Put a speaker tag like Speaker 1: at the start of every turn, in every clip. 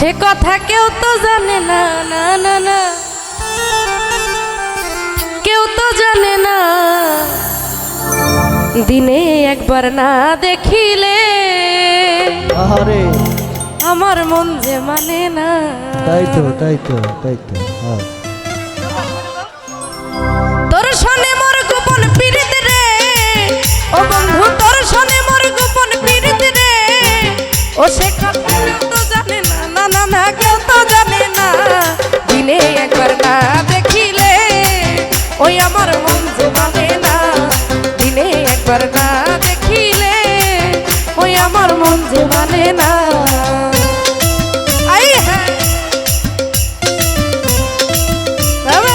Speaker 1: সে কথা কেউ তো জানে না, না না না, কেউ তো জানে না। দিনে একবার না দেখিলে
Speaker 2: আরে
Speaker 1: আমার মন যে মানে না।
Speaker 2: তাই তো তাই তো তাই তো হ্যাঁ।
Speaker 1: তোর শোনে মোর গোপন পীড়িত রে, ও বন্ধু তোর শোনে মোর গোপন পীড়িত রে। ও সে কথা কেউ তো জানে না, না না না, কেউ তো জানে না। দিনে একবার না দেখিলে ওই আমার মন যে মানে না। দিনে একবার না দেখিলে ওই আমার মন যে মানে না। আই হ্যাঁ বাবা,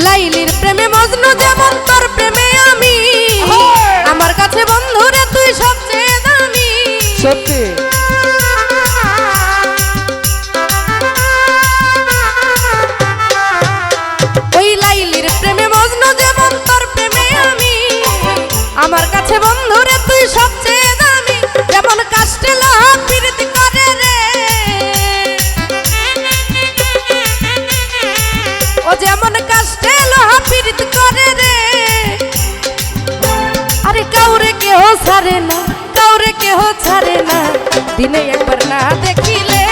Speaker 1: লাইলির প্রেমে মজনু যেমন তোর প্রেমে আমি। আমার কাছে বন্ধুরে তুই সবচেয়ে দামি।
Speaker 2: সত্যি
Speaker 1: ওই লাইলির প্রেমে মজনু যেমন তোর প্রেমে আমি। আমার কাছে বন্ধুরে তুই সবচেয়ে দামি। যেমন কাষ্টে লোহা পীড়িত করে রে, ও যেমন কাষ্টে লোহা পীড়িত করে রে। আরে কাউরে কেহ ছাড়ে না, কাউরে কেহ ছাড়ে না। দিনে একবার না দেখিলে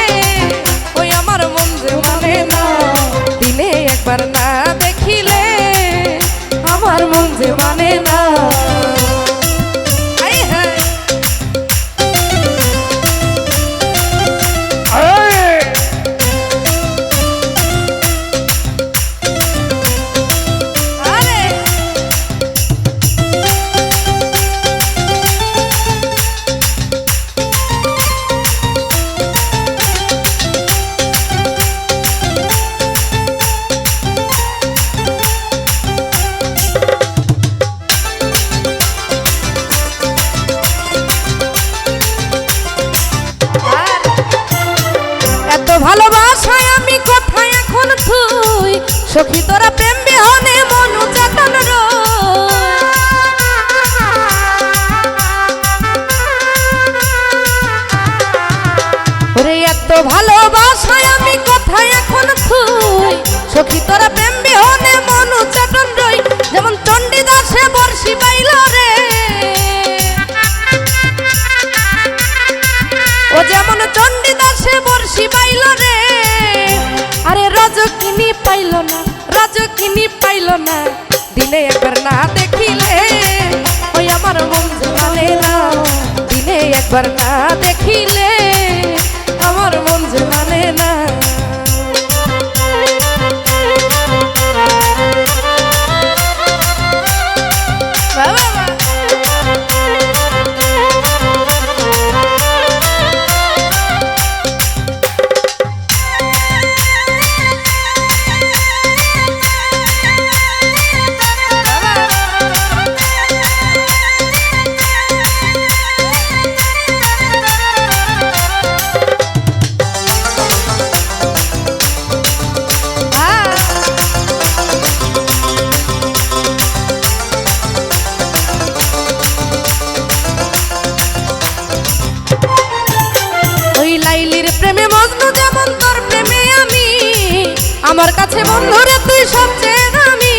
Speaker 1: ওই আমার মন যে মানে না। দিনে একবার না দেখিলে আমার মন যে মানে না। আই হ্যাঁ আরে এত ভালোবাসায় আমি কোথায় এখন তুই। সখী তোরা প্রেম বিহনে মন চাটন রে। এত ভালোবাসায় আমি কোথায় এখন তুই। সখী তোরা প্রেম বিহনে মন চাটন রই। যেমন চণ্ডীদাসে বর্ষি পাইল রে, ও যেমন চণ্ডীদাসে বর্ষি পাইল রে। আরে রজকিনী পাইল না, রজকিনী পাইল না। দিনে একবার না দেখিলে ওই আমার মন যে মানে না। দিনে একবার না দেখিলে আমার মন যে মানে না। বাবা প্রেমে মজনু যেমন তোর প্রেমে আমি। আমার কাছে বন্ধুরে তুই সবচেয়ে দামি।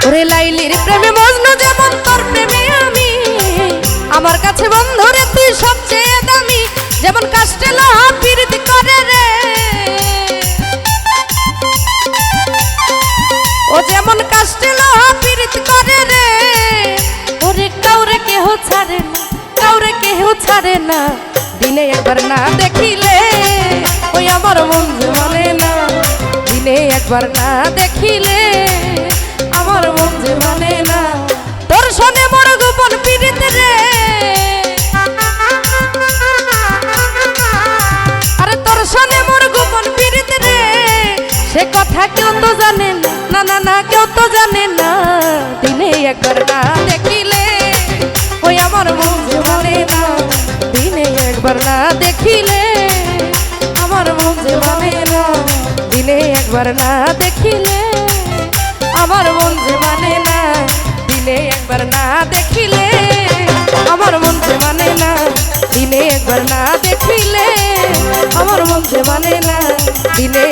Speaker 1: ওরে লাইলির প্রেমে মজনু যেমন তোর প্রেমে আমি। আমার কাছে বন্ধুরে তুই সবচেয়ে দামি। যেমন কাষ্টে লোহা পীড়িত করে রে, ও যেমন কাষ্টে লোহা পীড়িত করে রে। ওরে কাউরে কেহ ছাড়ে না, কাউরে কেহ ছাড়ে না। দিনে একবার না দেখিলে ওই আমার মন যে মানে না দিনে একবার না দেখিলে আমার মন যে মানে না তোর সনে মোর গোপন পীড়িত রে আরে তোর সনে মোর গোপন পীড়িত রে সে কথা কেউ তো জানে না না না কেউ তো জানে না দিনে একবার না দেখিলে ওই আমার মন যে মানে না দিনে একবার না দেখিলে আমার মন যে মানে না দিনে একবার না দেখিলে আমার মন যে মানে না দিনে একবার না দেখিলে আমার মন যে মানে না দিনে একবার না দেখিলে আমার মন যে মানে না দিনে